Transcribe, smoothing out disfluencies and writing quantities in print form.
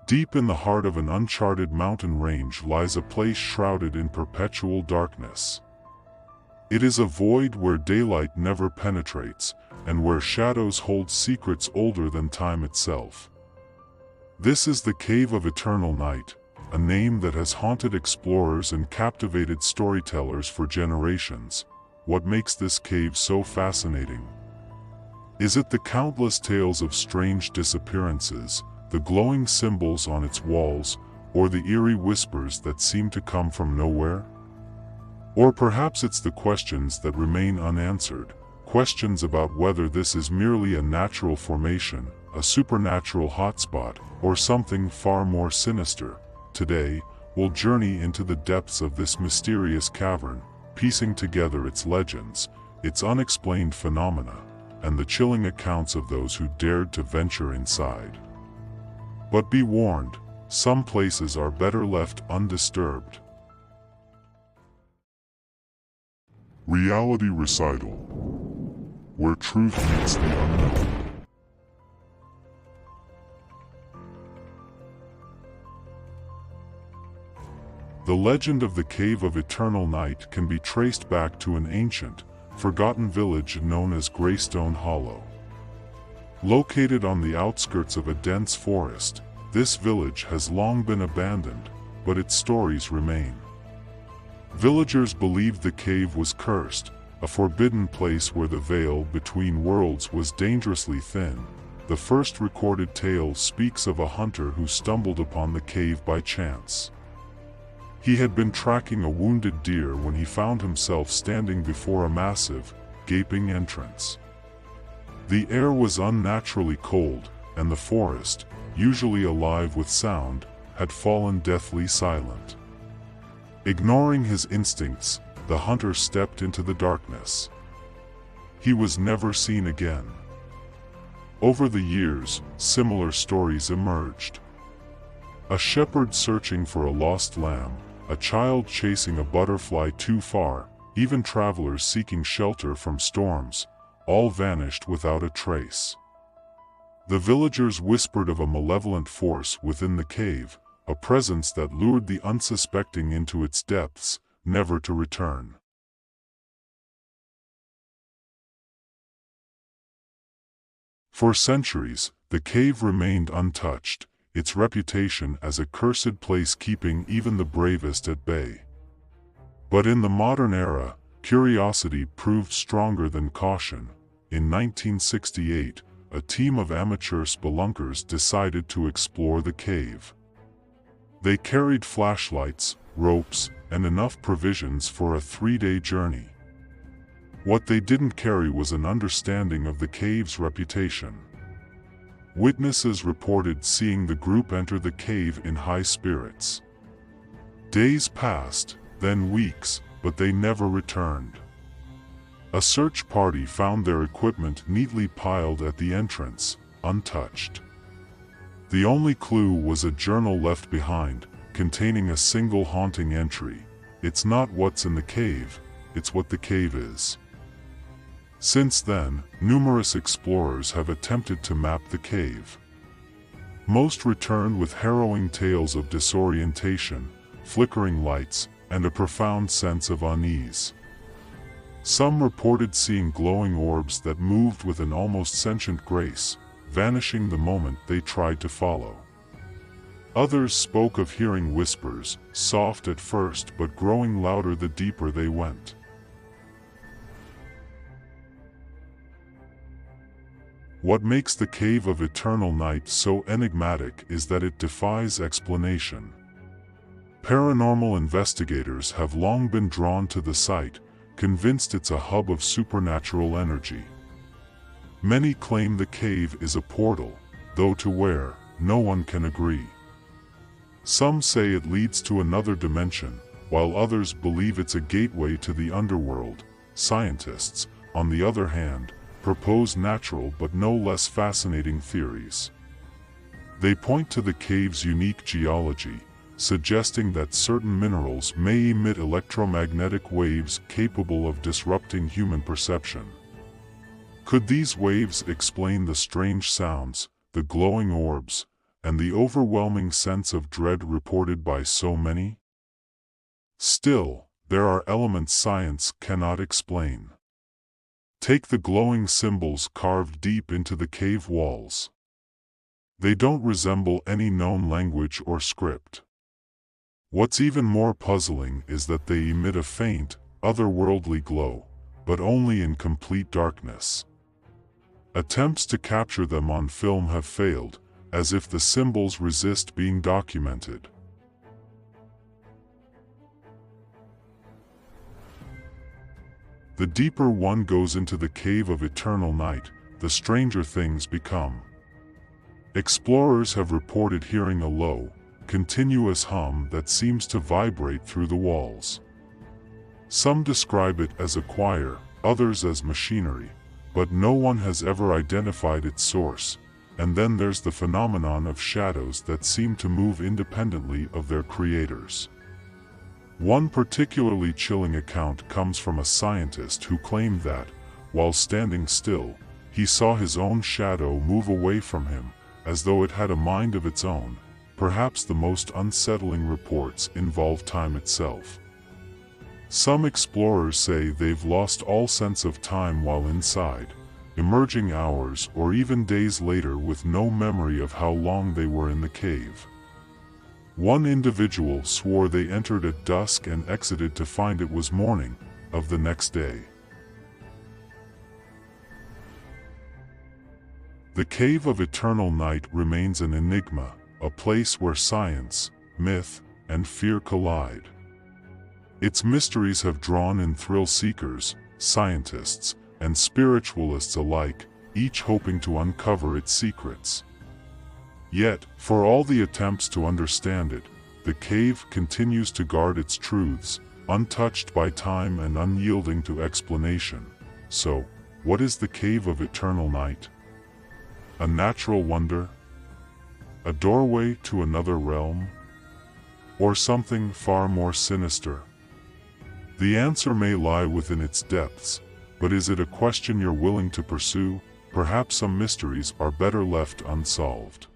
Deep in the heart of an uncharted mountain range lies a place shrouded in perpetual darkness. It is a void where daylight never penetrates, and where shadows hold secrets older than time itself. This is the Cave of Eternal Night, a name that has haunted explorers and captivated storytellers for generations. What makes this cave so fascinating? Is it the countless tales of strange disappearances, the glowing symbols on its walls, or the eerie whispers that seem to come from nowhere? Or perhaps it's the questions that remain unanswered, questions about whether this is merely a natural formation, a supernatural hotspot, or something far more sinister. Today, we'll journey into the depths of this mysterious cavern, piecing together its legends, its unexplained phenomena, and the chilling accounts of those who dared to venture inside. But be warned, some places are better left undisturbed. Reality Recital, where truth meets the unknown. The legend of the Cave of Eternal Night can be traced back to an ancient, forgotten village known as Greystone Hollow. Located on the outskirts of a dense forest, this village has long been abandoned, but its stories remain. Villagers believed the cave was cursed, a forbidden place where the veil between worlds was dangerously thin. The first recorded tale speaks of a hunter who stumbled upon the cave by chance. He had been tracking a wounded deer when he found himself standing before a massive, gaping entrance. The air was unnaturally cold, and the forest, usually alive with sound, had fallen deathly silent. Ignoring his instincts, the hunter stepped into the darkness. He was never seen again. Over the years, similar stories emerged. A shepherd searching for a lost lamb, a child chasing a butterfly too far, even travelers seeking shelter from storms, all vanished without a trace. The villagers whispered of a malevolent force within the cave, a presence that lured the unsuspecting into its depths, never to return. For centuries, the cave remained untouched, its reputation as a cursed place keeping even the bravest at bay. But in the modern era, curiosity proved stronger than caution. In 1968, a team of amateur spelunkers decided to explore the cave. They carried flashlights, ropes, and enough provisions for a 3-day journey. What they didn't carry was an understanding of the cave's reputation. Witnesses reported seeing the group enter the cave in high spirits. Days passed, then weeks, but they never returned. A search party found their equipment neatly piled at the entrance, untouched. The only clue was a journal left behind, containing a single haunting entry: "It's not what's in the cave, it's what the cave is." Since then, numerous explorers have attempted to map the cave. Most returned with harrowing tales of disorientation, flickering lights, and a profound sense of unease. Some reported seeing glowing orbs that moved with an almost sentient grace, vanishing the moment they tried to follow. Others spoke of hearing whispers, soft at first but growing louder the deeper they went. What makes the Cave of Eternal Night so enigmatic is that it defies explanation. Paranormal investigators have long been drawn to the site, convinced it's a hub of supernatural energy. Many claim the cave is a portal, though to where, no one can agree. Some say it leads to another dimension, while others believe it's a gateway to the underworld. Scientists, on the other hand, propose natural but no less fascinating theories. They point to the cave's unique geology, suggesting that certain minerals may emit electromagnetic waves capable of disrupting human perception. Could these waves explain the strange sounds, the glowing orbs, and the overwhelming sense of dread reported by so many? Still, there are elements science cannot explain. Take the glowing symbols carved deep into the cave walls. They don't resemble any known language or script. What's even more puzzling is that they emit a faint, otherworldly glow, but only in complete darkness. Attempts to capture them on film have failed, as if the symbols resist being documented. The deeper one goes into the cave of eternal night, the stranger things become. Explorers have reported hearing a low, continuous hum that seems to vibrate through the walls. Some describe it as a choir, others as machinery, but no one has ever identified its source. And then there's the phenomenon of shadows that seem to move independently of their creators. One particularly chilling account comes from a scientist who claimed that, while standing still, he saw his own shadow move away from him, as though it had a mind of its own. Perhaps the most unsettling reports involve time itself. Some explorers say they've lost all sense of time while inside, emerging hours or even days later with no memory of how long they were in the cave. One individual swore they entered at dusk and exited to find it was morning of the next day. The Cave of Eternal Night remains an enigma, a place where science, myth, and fear collide. Its mysteries have drawn in thrill seekers, scientists, and spiritualists alike, each hoping to uncover its secrets. Yet, for all the attempts to understand it, the cave continues to guard its truths, untouched by time and unyielding to explanation. So, what is the Cave of Eternal Night? A natural wonder? A doorway to another realm? Or something far more sinister? The answer may lie within its depths, but is it a question you're willing to pursue? Perhaps some mysteries are better left unsolved.